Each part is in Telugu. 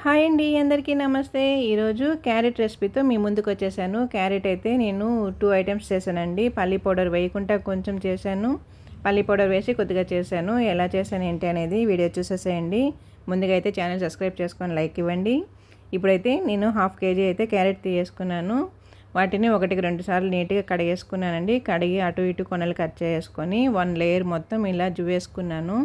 హాయ్ అండి, అందరికీ నమస్తే. ఈరోజు క్యారెట్ రెసిపీతో మీ ముందుకు వచ్చేసాను. క్యారెట్ అయితే నేను 2 ఐటమ్స్ చేశానండి. పల్లి పౌడర్ వేయకుండా కొంచెం చేశాను, పల్లి పౌడర్ వేసి కొద్దిగా చేశాను. ఎలా చేశాను ఏంటి అనేది వీడియో చూసేసేయండి. ముందుగా అయితే ఛానల్ సబ్స్క్రైబ్ చేసుకొని లైక్ ఇవ్వండి. ఇప్పుడైతే నేను 1/2 kg అయితే క్యారెట్ తీసుకున్నాను. వాటిని 1-2 సార్లు నీట్గా కడిగేసుకున్నానండి. కడిగి అటు ఇటు కొనలు కట్ చేసుకొని 1 లేయర్ మొత్తం ఇలా జువేసుకున్నాను.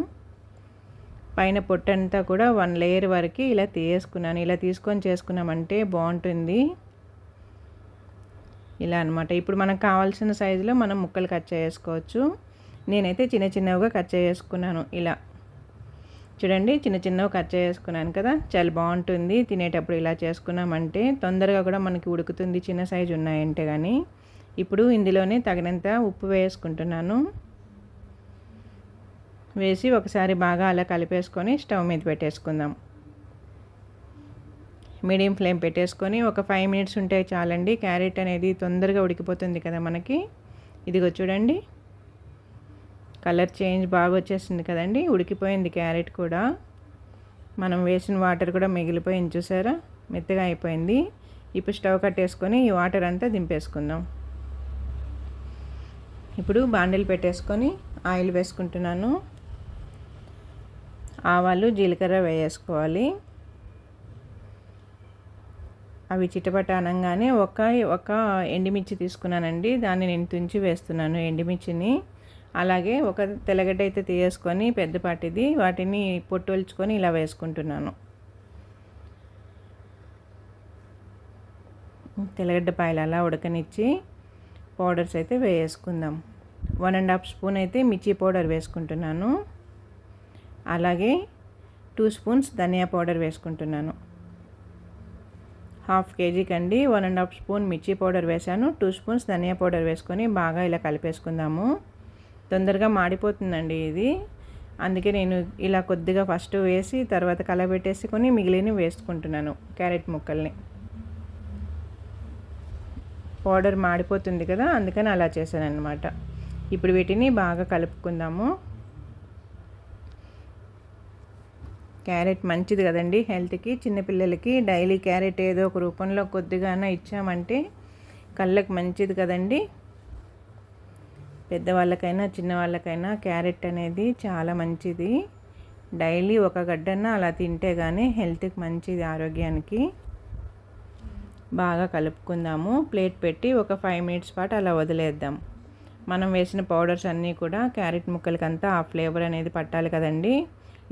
పైన పొట్టంతా కూడా 1 లేయర్ వరకు ఇలా తీసుకున్నాను. ఇలా తీసుకొని చేసుకున్నామంటే బాగుంటుంది. ఇలా అనమాట. ఇప్పుడు మనకు కావాల్సిన సైజులో మనం ముక్కలు కట్ చేసుకోవచ్చు. నేనైతే చిన్న చిన్నవిగా కట్ చేసుకున్నాను. ఇలా చూడండి, చిన్న చిన్నవి కట్ చేసుకున్నాను కదా, చాలా బాగుంటుంది. తినేటప్పుడు ఇలా చేసుకున్నామంటే తొందరగా కూడా మనకి ఉడుకుతుంది, చిన్న సైజు ఉన్నాయంటే. కానీ ఇప్పుడు ఇందులోనే తగినంత ఉప్పు వేసుకుంటున్నాను. వేసి ఒకసారి బాగా అలా కలిపేసుకొని స్టవ్ మీద పెట్టేసుకుందాం. మీడియం ఫ్లేమ్ పెట్టేసుకొని ఒక 5 మినిట్స్ ఉంటే చాలండి. క్యారెట్ అనేది తొందరగా ఉడికిపోతుంది కదా మనకి. ఇదిగో చూడండి, కలర్ చేంజ్ బాగా వచ్చేసింది కదండి. ఉడికిపోయింది క్యారెట్ కూడా. మనం వేసిన వాటర్ కూడా మిగిలిపోయింది, చూసారా, మెత్తగా అయిపోయింది. ఇప్పుడు స్టవ్ కట్టేసుకొని ఈ వాటర్ అంతా దింపేసుకుందాం. ఇప్పుడు బాండిల్ పెట్టేసుకొని ఆయిల్ వేసుకుంటున్నాను. ఆవాలు, జీలకర్ర వేసుకోవాలి. అవి చిటపట అనగానే ఒక ఎండుమిర్చి తీసుకున్నానండి. దాన్ని నేను తుంచి వేస్తున్నాను ఎండుమిర్చిని. అలాగే ఒక తెల్లగడ్డ అయితే తీసుకొని పెద్దపాటిది, వాటిని పొట్టొల్చుకొని ఇలా వేసుకుంటున్నాను. తెల్లగడ్డ పాయలు అలా ఉడకనిచ్చి పౌడర్స్ అయితే వేసుకుందాం. 1.5 స్పూన్ అయితే మిర్చి పౌడర్ వేసుకుంటున్నాను. అలాగే 2 స్పూన్స్ ధనియా పౌడర్ వేసుకుంటున్నాను. 1/2 kg కండి 1.5 స్పూన్ మిర్చి పౌడర్ వేసాను. 2 స్పూన్స్ ధనియా పౌడర్ వేసుకొని బాగా ఇలా కలిపేసుకుందాము. తొందరగా మాడిపోతుందండి ఇది. అందుకే నేను ఇలా కొద్దిగా ఫస్ట్ వేసి తర్వాత కలబెట్టేసుకొని మిగిలిన వేసుకుంటున్నాను క్యారెట్ ముక్కల్ని. పౌడర్ మాడిపోతుంది కదా, అందుకని అలా చేశాను అన్నమాట. ఇప్పుడు వీటిని బాగా కలుపుకుందాము. క్యారెట్ మంచిది కదండి హెల్త్కి. చిన్నపిల్లలకి డైలీ క్యారెట్ ఏదో ఒక రూపంలో కొద్దిగానే ఇచ్చామంటే కళ్ళకి మంచిది కదండి. పెద్దవాళ్ళకైనా చిన్నవాళ్ళకైనా క్యారెట్ అనేది చాలా మంచిది. డైలీ ఒక గడ్డన్న అలా తింటే కానీ హెల్త్కి మంచిది, ఆరోగ్యానికి. బాగా కలుపుకుందాము. ప్లేట్ పెట్టి ఒక 5 మినిట్స్ పాటు అలా వదిలేద్దాం. మనం వేసిన పౌడర్స్ అన్నీ కూడా క్యారెట్ ముక్కలకంతా ఆ ఫ్లేవర్ అనేది పట్టాలి కదండి.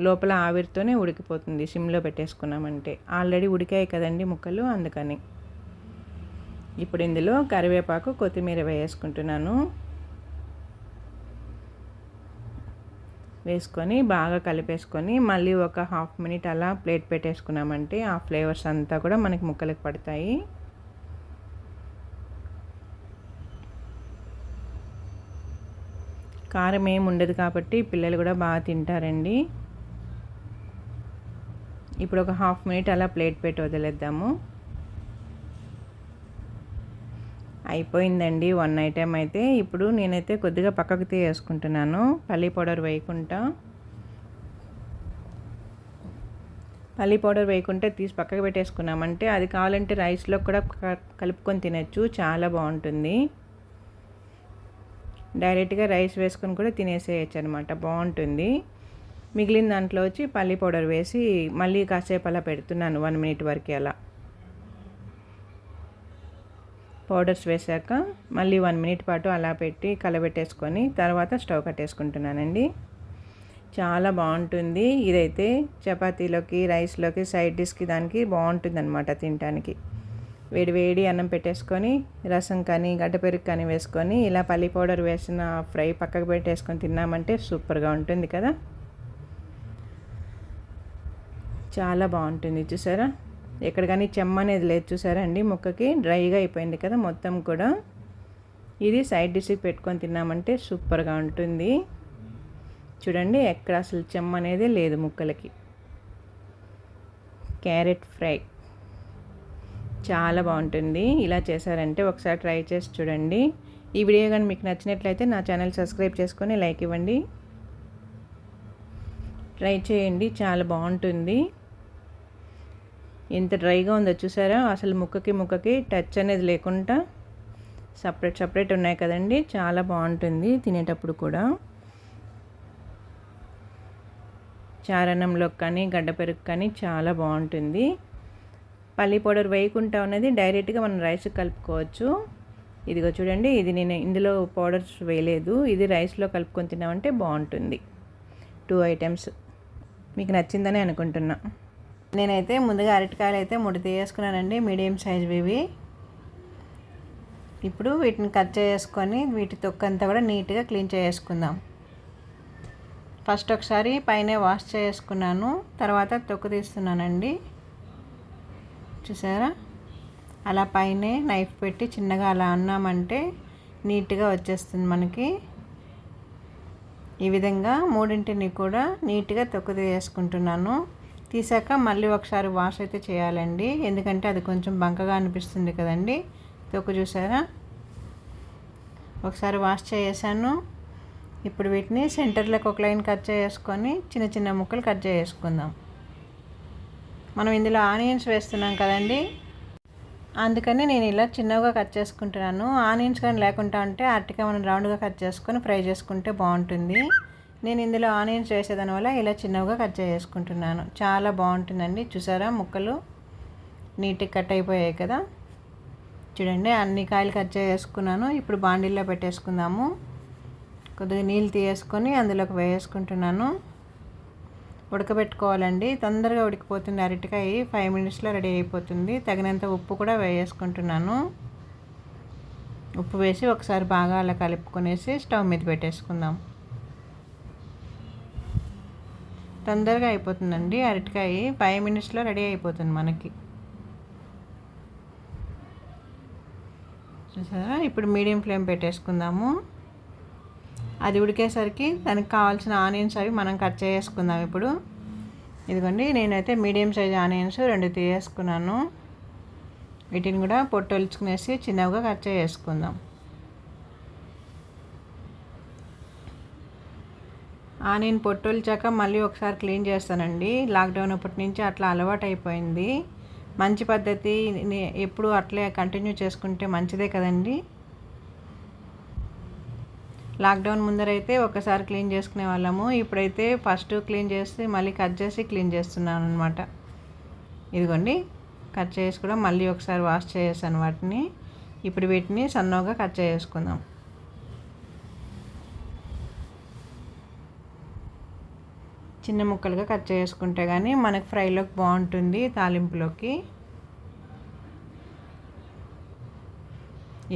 లోపల ఆవిరితోనే ఉడికిపోతుంది సిమ్లో పెట్టేసుకున్నామంటే. ఆల్రెడీ ఉడికాయి కదండి ముక్కలు, అందుకని. ఇప్పుడు ఇందులో కరివేపాకు, కొత్తిమీర వేసుకుంటున్నాను. వేసుకొని బాగా కలిపేసుకొని మళ్ళీ ఒక 1/2 మినిట్ అలా ప్లేట్ పెట్టేసుకున్నామంటే ఆ ఫ్లేవర్స్ అంతా కూడా మనకి ముక్కలకు పడతాయి. కారం ఏమి ఉండదు కాబట్టి పిల్లలు కూడా బాగా తింటారండి. ఇప్పుడు ఒక 1/2 మినిట్ అలా ప్లేట్ పెట్టి వదిలేద్దాము. అయిపోయిందండి 1 ఐటెం అయితే. ఇప్పుడు నేనైతే కొద్దిగా పక్కకు తీసేసుకుంటున్నాను, పల్లి పౌడర్ వేయకుండా. పల్లి పౌడర్ వేయకుంటే తీసి పక్కకు పెట్టేసుకున్నామంటే అది కావాలంటే రైస్లో కూడా కలుపుకొని తినచ్చు, చాలా బాగుంటుంది. డైరెక్ట్గా రైస్ వేసుకొని కూడా తినేసేయచ్చు అనమాట, బాగుంటుంది. మిగిలిన దాంట్లో వచ్చి పల్లి పౌడర్ వేసి మళ్ళీ కాసేపు అలా పెడుతున్నాను, 1 మినిట్ వరకు అలా. పౌడర్స్ వేసాక మళ్ళీ 1 మినిట్ పాటు అలా పెట్టి కలబెట్టేసుకొని తర్వాత స్టవ్ కట్టేసుకుంటున్నానండి. చాలా బాగుంటుంది ఇదైతే. చపాతీలోకి, రైస్లోకి, సైడ్ డిష్కి దానికి బాగుంటుంది అనమాట తినడానికి. వేడి వేడి అన్నం పెట్టేసుకొని రసం కానీ గడ్డ పెరుగు కానీ వేసుకొని ఇలా పల్లి పౌడర్ వేసిన ఫ్రై పక్కకు పెట్టేసుకొని తిన్నామంటే సూపర్గా ఉంటుంది కదా. చాలా బాగుంటుంది, చూసారా. ఎక్కడ కానీ చెమ్మ అనేది లేదు, చూసారా అండి. ముక్కకి డ్రైగా అయిపోయింది కదా మొత్తం కూడా. ఇది సైడ్ డిష్కి పెట్టుకొని తిన్నామంటే సూపర్గా ఉంటుంది. చూడండి, ఎక్కడ అసలు చెమ్మ అనేది లేదు ముక్కలకి. క్యారెట్ ఫ్రై చాలా బాగుంటుంది. ఇలా చేశారంటే ఒకసారి ట్రై చేసి చూడండి. ఈ వీడియో కానీ మీకు నచ్చినట్లయితే నా ఛానల్ సబ్స్క్రైబ్ చేసుకొని లైక్ ఇవ్వండి. ట్రై చేయండి, చాలా బాగుంటుంది. ఎంత డ్రైగా ఉందో చూసారా, అసలు ముక్కకి టచ్ అనేది లేకుండా సపరేట్ ఉన్నాయి కదండి. చాలా బాగుంటుంది తినేటప్పుడు కూడా. చారన్నంలోకి కానీ గడ్డ పెరుగు కానీ చాలా బాగుంటుంది. పల్లి పౌడర్ వేయకుండా ఉన్నది డైరెక్ట్గా మనం రైస్ కలుపుకోవచ్చు. ఇదిగో చూడండి, ఇది నేను ఇందులో పౌడర్స్ వేయలేదు, ఇది రైస్లో కలుపుకొని తిన్నామంటే బాగుంటుంది. 2 ఐటమ్స్ మీకు నచ్చిందని అనుకుంటున్నా. నేనైతే ముందుగా అరటికాయలు అయితే 3 తీసుకున్నానండి, మీడియం సైజువి ఇవి. ఇప్పుడు వీటిని కట్ చేసుకొని వీటి తొక్కంతా కూడా నీట్గా క్లీన్ చేసుకుందాం. ఫస్ట్ ఒకసారి పైన వాష్ చేసుకున్నాను, తర్వాత తొక్కు తీస్తున్నానండి. చూసారా, అలా పైనే నైఫ్ పెట్టి చిన్నగా అలా అన్నామంటే నీట్గా వచ్చేస్తుంది మనకి. ఈ విధంగా 3 కూడా నీట్గా తొక్కు తీసుకుంటున్నాను. తీసాక మళ్ళీ ఒకసారి వాష్ అయితే చేయాలండి, ఎందుకంటే అది కొంచెం బంకగా అనిపిస్తుంది కదండి తొక్కు. చూసారా, ఒకసారి వాష్ చేసాను. ఇప్పుడు వీటిని సెంటర్లోకి ఒక లైన్ కట్ చేసుకొని చిన్న చిన్న ముక్కలు కట్ చేసుకుందాం. మనం ఇందులో ఆనియన్స్ వేస్తున్నాం కదండి, అందుకని నేను ఇలా చిన్నగా కట్ చేసుకుంటున్నాను. ఆనియన్స్ కానీ లేకుండా ఉంటే అరటికాయ మనం రౌండ్గా కట్ చేసుకొని ఫ్రై చేసుకుంటే బాగుంటుంది. నేను ఇందులో ఆనియన్స్ వేసేదాని వల్ల ఇలా చిన్నగా కట్ చేసుకుంటున్నాను. చాలా బాగుంటుందండి. చూసారా, ముక్కలు నీట్గా కట్ అయిపోయాయి కదా. చూడండి, అన్ని కాయలు కట్ చేసుకున్నాను. ఇప్పుడు బాండిల్లో పెట్టేసుకుందాము. కొద్దిగా నీళ్ళు తీసేసుకొని అందులోకి వేసుకుంటున్నాను. ఉడకబెట్టుకోవాలండి, తొందరగా ఉడికిపోతుంది అరటికాయ. 5 మినిట్స్లో రెడీ అయిపోతుంది. తగినంత ఉప్పు కూడా వేసుకుంటున్నాను. ఉప్పు వేసి ఒకసారి బాగా అలా కలుపుకొనేసి స్టవ్ మీద పెట్టేసుకుందాం. తొందరగా అయిపోతుందండి అరటికాయ, 5 మినిట్స్లో రెడీ అయిపోతుంది మనకి. చూసారా, ఇప్పుడు మీడియం ఫ్లేమ్ పెట్టేసుకుందాము. అది ఉడికేసరికి దానికి కావాల్సిన ఆనియన్స్ అవి మనం కట్ చేసుకుందాం. ఇప్పుడు ఇదిగోండి, నేనైతే మీడియం సైజ్ ఆనియన్స్ 2 తీసుకున్నాను. వీటిని కూడా పొట్టు ఒలుచుకునేసి చిన్నగా కట్ చేసుకుందాం. ఆనియన్ పొట్టు ఒలిచాక మళ్ళీ ఒకసారి క్లీన్ చేస్తానండి. లాక్డౌన్ అప్పటి నుంచి అట్లా అలవాటు అయిపోయింది. మంచి పద్ధతి, ఎప్పుడు అట్లే కంటిన్యూ చేసుకుంటే మంచిదే కదండి. లాక్డౌన్ ముందరైతే ఒకసారి క్లీన్ చేసుకునే వాళ్ళము, ఇప్పుడైతే ఫస్ట్ క్లీన్ చేసి మళ్ళీ కట్ చేసి క్లీన్ చేస్తున్నాను అనమాట. ఇదిగోండి, కట్ చేసి కూడా మళ్ళీ ఒకసారి వాష్ చేసాను వాటిని. ఇప్పుడు వీటిని సన్నగా కట్ చేసుకుందాం. చిన్న ముక్కలుగా కట్ చేసుకుంటే కానీ మనకు ఫ్రైలోకి బాగుంటుంది, తాలింపులోకి.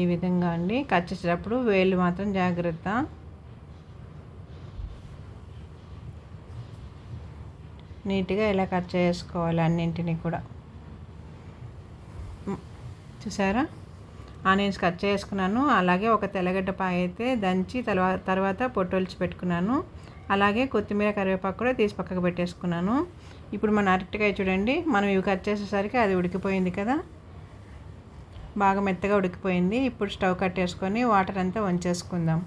ఈ విధంగా అండి, కట్ చేసేటప్పుడు వేళ్ళు మాత్రం జాగ్రత్త. నీట్గా ఇలా కట్ చేసుకోవాలి అన్నింటినీ కూడా. చూసారా, ఆనియన్స్ కట్ చేసుకున్నాను. అలాగే ఒక తెల్లగడ్డపాయ అయితే దంచి తర్వాత పొట్టొలిచి పెట్టుకున్నాను. అలాగే కొత్తిమీర, కరివేపాకు కూడా తీసి పక్కకు పెట్టేసుకున్నాను. ఇప్పుడు మన అరటికాయ చూడండి, మనం ఇవి కట్ చేసేసరికి అది ఉడికిపోయింది కదా, బాగా మెత్తగా ఉడికిపోయింది. ఇప్పుడు స్టవ్ కట్టేసుకొని వాటర్ అంతా వంచేసుకుందాం.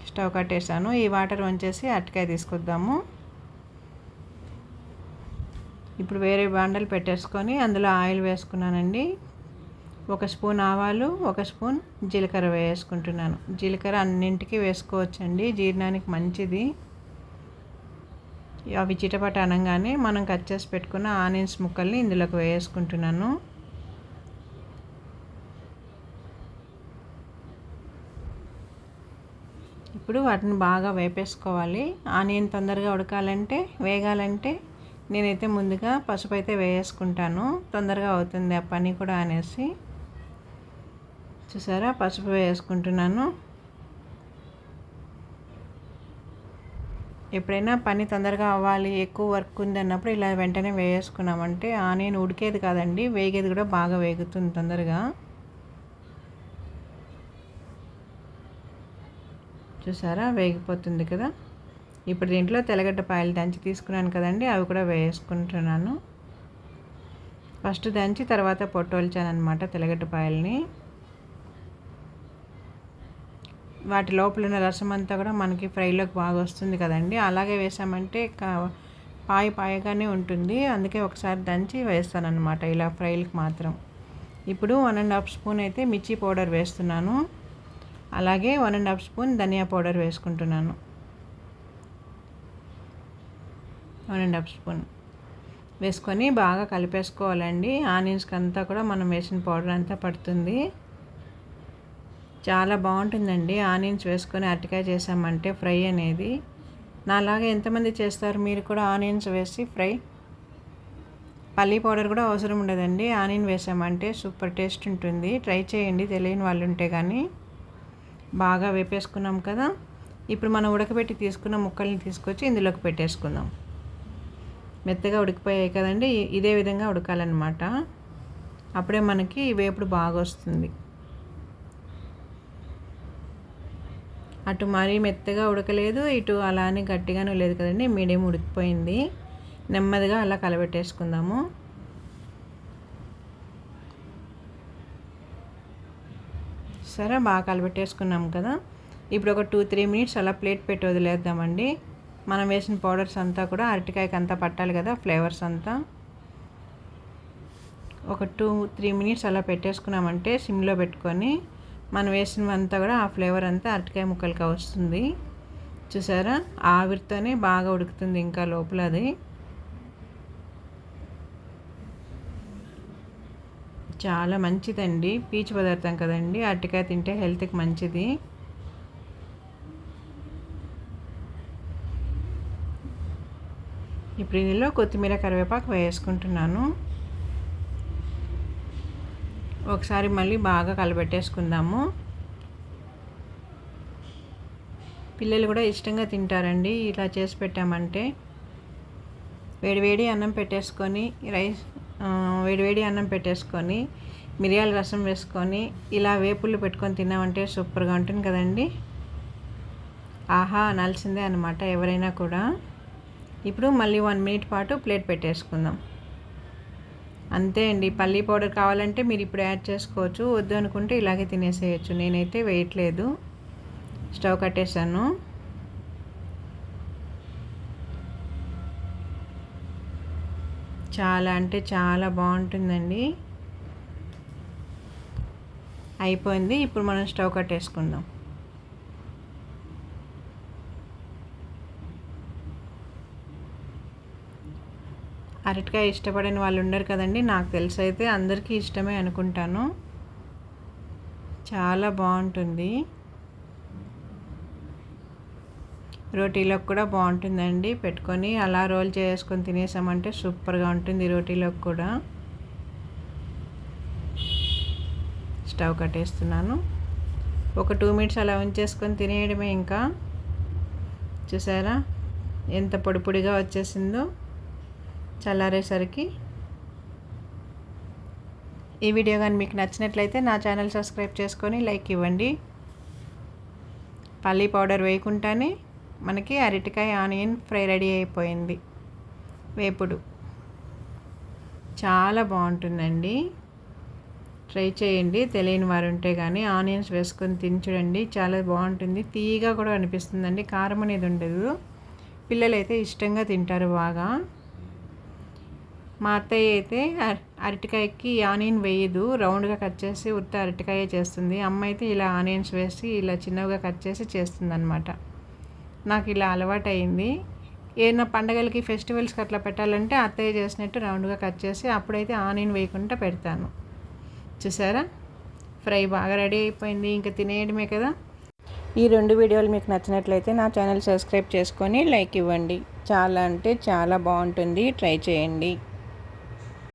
స్టవ్ కట్టేసాను. ఈ వాటర్ వంచేసి అరటికాయ తీసుకొద్దాము. ఇప్పుడు వేరే బాండలు పెట్టేసుకొని అందులో ఆయిల్ వేసుకున్నానండి. 1 స్పూన్ ఆవాలు, 1 స్పూన్ జీలకర్ర వేసుకుంటున్నాను. జీలకర్ర అన్నింటికి వేసుకోవచ్చండి, జీర్ణానికి మంచిది. అవి చిటపట అనగానే మనం కట్ చేసి పెట్టుకున్న ఆనియన్స్ ముక్కల్ని ఇందులోకి వేసుకుంటున్నాను. ఇప్పుడు వాటిని బాగా వేపేసుకోవాలి. ఆనియన్ తొందరగా వేగాలంటే నేనైతే ముందుగా పసుపు అయితే వేసుకుంటాను, తొందరగా అవుతుంది ఆ పని కూడా అనేసి. చూసారా, పసుపు వేసుకుంటున్నాను. ఎప్పుడైనా పని తొందరగా అవ్వాలి, ఎక్కువ వర్క్ ఉంది అన్నప్పుడు ఇలా వెంటనే వేసుకున్నామంటే ఆనియన్ ఉడికేది కాదండి, వేగేది కూడా బాగా వేగుతుంది తొందరగా. చూసారా, వేగిపోతుంది కదా. ఇప్పుడు దీంట్లో తెల్లగడ్డపాయలు దంచి తీసుకున్నాను కదండి, అవి కూడా వేసుకుంటున్నాను. ఫస్ట్ దంచి తర్వాత పొట్టొలిచాను అనమాట తెల్లగడ్డపాయల్ని. వాటి లోపల ఉన్న రసం అంతా కూడా మనకి ఫ్రైలోకి బాగా వస్తుంది కదండి. అలాగే వేసామంటే పాయగానే ఉంటుంది, అందుకే ఒకసారి దంచి వేస్తానన్నమాట ఇలా ఫ్రైలకు మాత్రం. ఇప్పుడు 1½ స్పూన్ అయితే మిర్చి పౌడర్ వేస్తున్నాను, అలాగే 1½ స్పూన్ ధనియా పౌడర్ వేసుకుంటున్నాను. 1½ స్పూన్ వేసుకొని బాగా కలిపేసుకోవాలండి. ఆనియన్స్కి అంతా కూడా మనం వేసిన పౌడర్ అంతా పడుతుంది. చాలా బాగుంటుందండి ఆనియన్స్ వేసుకొని అరటికాయ చేసామంటే ఫ్రై అనేది. నాలాగా ఎంతమంది చేస్తారు మీరు కూడా ఆనియన్స్ వేసి ఫ్రై? పల్లీ పౌడర్ కూడా అవసరం ఉండదండి, ఆనియన్ వేసామంటే సూపర్ టేస్ట్ ఉంటుంది. ట్రై చేయండి తెలియని వాళ్ళు ఉంటే. కానీ బాగా వేపేసుకున్నాం కదా, ఇప్పుడు మనం ఉడకబెట్టి తీసుకున్న ముక్కల్ని తీసుకొచ్చి ఇందులోకి పెట్టేసుకుందాం. మెత్తగా ఉడికిపోయాయి కదండి, ఇదే విధంగా ఉడకాలన్నమాట. అప్పుడే మనకి వేపుడు బాగా వస్తుంది. అటు మరీ మెత్తగా ఉడకలేదు, ఇటు అలానే గట్టిగానే లేదు కదండి, మీడియం ఉడికిపోయింది. నెమ్మదిగా అలా కలబెట్టేసుకుందాము. సరే, బాగా కలబెట్టేసుకున్నాం కదా. ఇప్పుడు ఒక 2-3 మినిట్స్ అలా ప్లేట్ పెట్టి వదిలేద్దామండి. మనం వేసిన పౌడర్స్ అంతా కూడా అరటికాయకి అంతా పట్టాలి కదా, ఫ్లేవర్స్ అంతా. ఒక 2-3 మినిట్స్ అలా పెట్టేసుకున్నామంటే సిమ్లో పెట్టుకొని మనం వేసినవంతా కూడా ఆ ఫ్లేవర్ అంతా అరటికాయ ముక్కలకి వస్తుంది. చూసారా, ఆవిరితోనే బాగా ఉడుకుతుంది ఇంకా లోపల. అది చాలా మంచిదండి, పీచు పదార్థం కదండి, అరటికాయ తింటే హెల్త్కి మంచిది. ఇప్పుడు ఇందులో కొత్తిమీర కరివేపాకు వేసుకుంటున్నాను. ఒకసారి మళ్ళీ బాగా కలబెట్టేసుకుందాము. పిల్లలు కూడా ఇష్టంగా తింటారండి ఇలా చేసి పెట్టామంటే. వేడివేడి అన్నం పెట్టేసుకొని వేడివేడి అన్నం పెట్టేసుకొని మిరియాల రసం వేసుకొని ఇలా వేపుళ్ళు పెట్టుకొని తిన్నామంటే సూపర్గా ఉంటుంది కదండి. ఆహా అనాల్సిందే అనమాట ఎవరైనా కూడా. ఇప్పుడు మళ్ళీ 1 మినిట్ పాటు ప్లేట్ పెట్టేసుకుందాం. అంతే అండి, పల్లీ పౌడర్ కావాలంటే మీరు ఇప్పుడు యాడ్ చేసుకోవచ్చు, వద్దు అనుకుంటే ఇలాగే తినేసేయచ్చు. నేనైతే వేయట్లేదు, స్టవ్ కట్టేసాను. చాలా అంటే చాలా బాగుంటుందండి. అయిపోయింది, ఇప్పుడు మనం స్టవ్ కట్టేసుకుందాం. అరటికాయ ఇష్టపడని వాళ్ళు ఉండరు కదండి, నాకు తెలిసి అయితే అందరికీ ఇష్టమే అనుకుంటాను. చాలా బాగుంటుంది, రోటీలోకి కూడా బాగుంటుందండి. పెట్టుకొని అలా రోల్ చేసుకొని తినేసామంటే సూపర్గా ఉంటుంది రోటీలోకి కూడా. స్టవ్ కట్టేస్తున్నాను. ఒక 2 మినిట్స్ అలా ఉంచేసుకొని తినేయడమే ఇంకా. చూసారా ఎంత పొడి పొడిగా వచ్చేసిందో చల్లారేసరికి. ఈ వీడియో కానీ మీకు నచ్చినట్లయితే నా ఛానల్ సబ్స్క్రైబ్ చేసుకొని లైక్ ఇవ్వండి. పల్లీ పౌడర్ వేయకుండానే మనకి అరటికాయ ఆనియన్ ఫ్రై రెడీ అయిపోయింది. వేపుడు చాలా బాగుంటుందండి, ట్రై చేయండి తెలియని వారు ఉంటే. కానీ ఆనియన్స్ వేసుకొని తిని చూడండి, చాలా బాగుంటుంది. తీయగా కూడా అనిపిస్తుందండి, కారం అనేది ఉండదు. పిల్లలైతే ఇష్టంగా తింటారు బాగా. మా అత్తయ్య అయితే అరటికాయకి ఆనియన్ వేయదు, రౌండ్గా కట్ చేసి ఉత్త అరటికాయ చేస్తుంది. అమ్మ అయితే ఇలా ఆనియన్స్ వేసి ఇలా చిన్నగా కట్ చేసి చేస్తుంది అనమాట. నాకు ఇలా అలవాటు అయింది. ఏదైనా పండగలకి ఫెస్టివల్స్కి అట్లా పెట్టాలంటే అత్తయ్య చేసినట్టు రౌండ్గా కట్ చేసి అప్పుడైతే ఆనియన్ వేయకుండా పెడతాను. చూసారా, ఫ్రై బాగా రెడీ అయిపోయింది, ఇంకా తినేయడమే కదా. ఈ 2 వీడియోలు మీకు నచ్చినట్లయితే నా ఛానల్ సబ్స్క్రైబ్ చేసుకొని లైక్ ఇవ్వండి. చాలా అంటే చాలా బాగుంటుంది, ట్రై చేయండి.